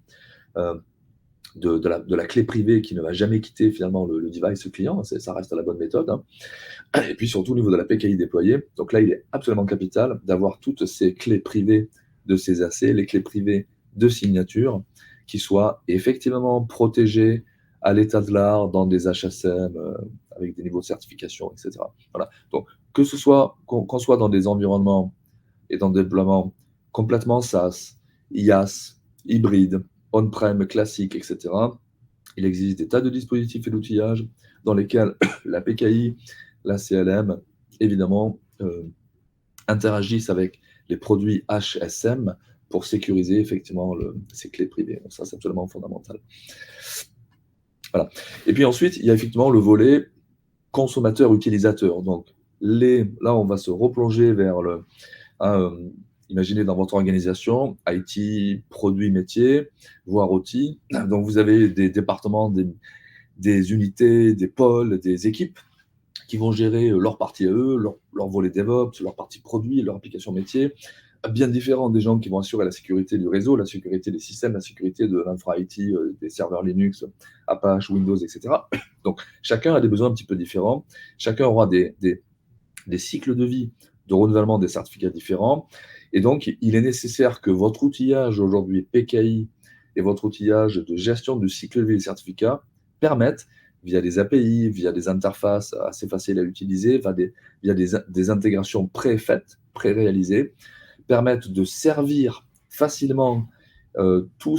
de la clé privée qui ne va jamais quitter finalement le device client. Ça reste la bonne méthode. Et puis surtout au niveau de la PKI déployée. Donc là, il est absolument capital d'avoir toutes ces clés privées de ces AC, les clés privées de signature, qui soient effectivement protégées à l'état de l'art dans des HSM avec des niveaux de certification, etc. Voilà. Donc que ce soit qu'on soit dans des environnements et dans des déploiements complètement SaaS, IaaS, hybrides, on-prem, classiques, etc. Il existe des tas de dispositifs et d'outillages dans lesquels la PKI, la CLM, évidemment, interagissent avec les produits HSM pour sécuriser effectivement ces clés privées. Donc ça, c'est absolument fondamental. Voilà. Et puis ensuite, il y a effectivement le volet consommateur-utilisateur. Donc là, on va se replonger vers imaginez dans votre organisation, IT, produits, métiers, voire outils. Donc vous avez des départements, des unités, des pôles, des équipes qui vont gérer leur partie à eux, leur volet DevOps, leur partie produit, leur application métier, bien différent des gens qui vont assurer la sécurité du réseau, la sécurité des systèmes, la sécurité de l'infra IT, des serveurs Linux, Apache, Windows, etc. Donc, chacun a des besoins un petit peu différents. Chacun aura des cycles de vie de renouvellement des certificats différents. Et donc, il est nécessaire que votre outillage aujourd'hui PKI et votre outillage de gestion du cycle de vie des certificats permettent, via des API, via des interfaces assez faciles à utiliser, via des intégrations pré-faites, pré-réalisées, permettent de servir facilement tout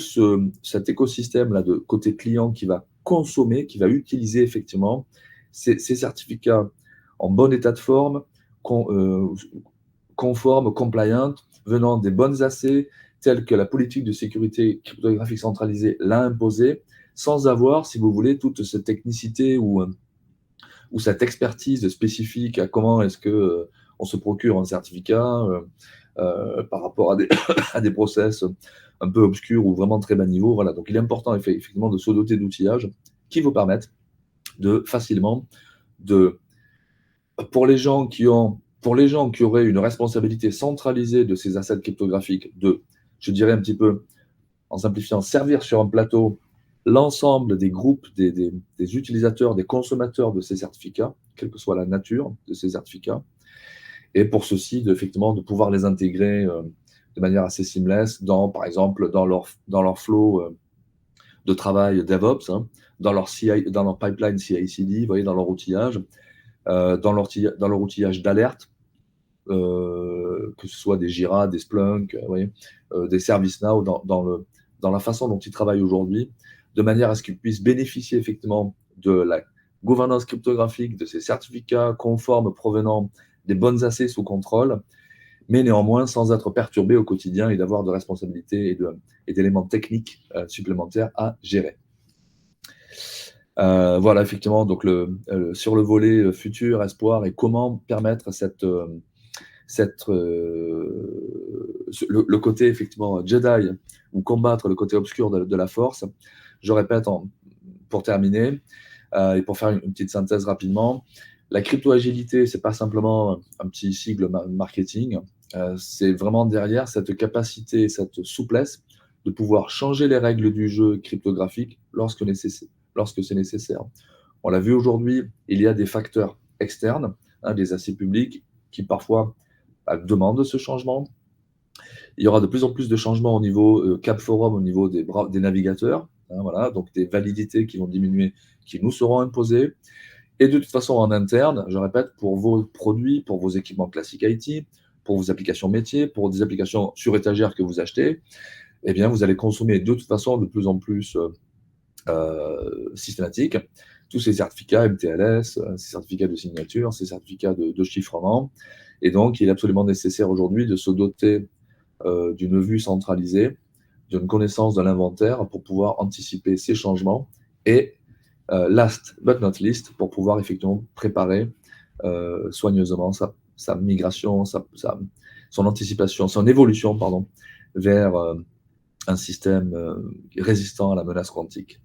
cet écosystème-là de côté client qui va consommer, qui va utiliser effectivement ces certificats en bon état de forme, conforme, compliant, venant des bonnes AC, telles que la politique de sécurité cryptographique centralisée l'a imposé, sans avoir, si vous voulez, toute cette technicité ou cette expertise spécifique à comment est-ce que on se procure un certificat par rapport à des process un peu obscurs ou vraiment très bas niveau. Voilà. Donc, il est important effectivement de se doter d'outillages qui vous permettent de facilement, pour les gens qui auraient une responsabilité centralisée de ces assets cryptographiques, je dirais un petit peu, en simplifiant, servir sur un plateau l'ensemble des groupes, des utilisateurs, des consommateurs de ces certificats, quelle que soit la nature de ces certificats, et pour ceci, effectivement, de pouvoir les intégrer de manière assez seamless par exemple, dans leur flow de travail DevOps, dans leur pipeline CI/CD, vous voyez, dans leur outillage, dans leur outillage d'alerte, que ce soit des Jira, des Splunk, des ServiceNow, dans la façon dont ils travaillent aujourd'hui, de manière à ce qu'ils puissent bénéficier effectivement de la gouvernance cryptographique de ces certificats conformes provenant des bonnes AC sous contrôle, mais néanmoins sans être perturbés au quotidien et d'avoir de responsabilités et d'éléments techniques supplémentaires à gérer. Voilà, effectivement, donc sur le volet futur, espoir et comment permettre le côté effectivement Jedi ou combattre le côté obscur de la force. Je répète pour terminer et pour faire une petite synthèse rapidement, la crypto-agilité, c'est pas simplement un petit sigle marketing, c'est vraiment derrière cette capacité, cette souplesse de pouvoir changer les règles du jeu cryptographique lorsque c'est nécessaire. On l'a vu aujourd'hui, il y a des facteurs externes, des AC publics, qui parfois demandent ce changement. Il y aura de plus en plus de changements au niveau Cap Forum, au niveau des navigateurs, voilà, donc des validités qui vont diminuer, qui nous seront imposées. Et de toute façon, en interne, je répète, pour vos produits, pour vos équipements classiques IT, pour vos applications métiers, pour des applications sur étagère que vous achetez, eh bien, vous allez consommer de toute façon de plus en plus systématique tous ces certificats MTLS, ces certificats de signature, ces certificats de chiffrement. Et donc, il est absolument nécessaire aujourd'hui de se doter d'une vue centralisée, d'une connaissance de l'inventaire pour pouvoir anticiper ces changements et last but not least, pour pouvoir effectivement préparer soigneusement sa migration, son anticipation, son évolution, vers un système résistant à la menace quantique.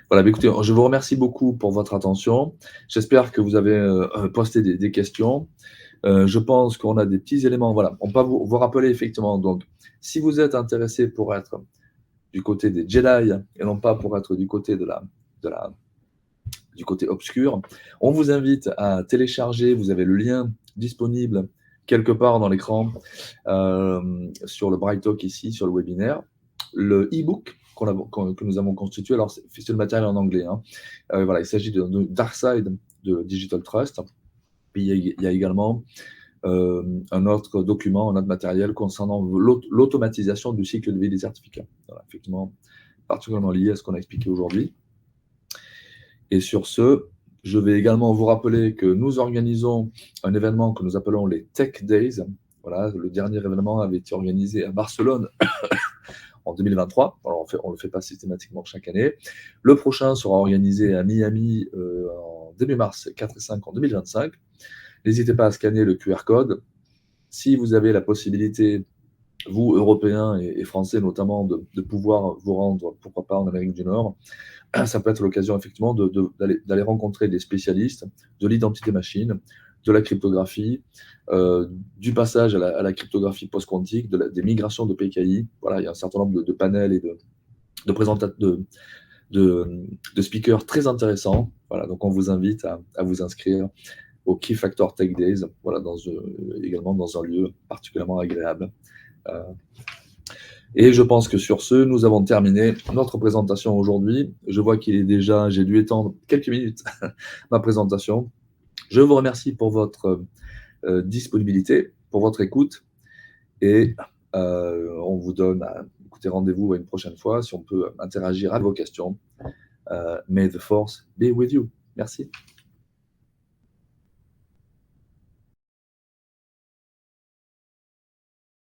Voilà, écoutez, je vous remercie beaucoup pour votre attention. J'espère que vous avez posté des questions. Je pense qu'on a des petits éléments. Voilà, on peut vous rappeler effectivement. Donc, si vous êtes intéressé pour être du côté des Jedi et non pas pour être du côté du côté obscur, on vous invite à télécharger. Vous avez le lien disponible quelque part dans l'écran sur le Bright Talk ici, sur le webinaire. Le e-book que nous avons constitué, alors c'est le matériel en anglais. Voilà, il s'agit de Dark Side de Digital Trust. Puis il y a également un autre document, un autre matériel concernant l'automatisation du cycle de vie des certificats. Voilà, effectivement, particulièrement liées à ce qu'on a expliqué aujourd'hui. Et sur ce, je vais également vous rappeler que nous organisons un événement que nous appelons les Tech Days. Voilà, le dernier événement avait été organisé à Barcelone en 2023. Alors, on ne le fait pas systématiquement chaque année. Le prochain sera organisé à Miami en début mars, 4 et 5 en 2025. N'hésitez pas à scanner le QR code. Si vous avez la possibilité, vous, Européens et Français notamment, de pouvoir vous rendre, pourquoi pas, en Amérique du Nord, ça peut être l'occasion effectivement d'aller rencontrer des spécialistes de l'identité machine, de la cryptographie, du passage à la cryptographie post-quantique, des migrations de PKI. Voilà, il y a un certain nombre de panels et de speakers très intéressants. Voilà, donc on vous invite à vous inscrire au Key Factor Tech Days, voilà, également dans un lieu particulièrement agréable. Et je pense que sur ce, nous avons terminé notre présentation aujourd'hui. Je vois qu'il est déjà, j'ai dû étendre quelques minutes ma présentation. Je vous remercie pour votre disponibilité, pour votre écoute, et on vous donne, écoutez, rendez-vous une prochaine fois si on peut interagir à vos questions. May the force be with you. Merci.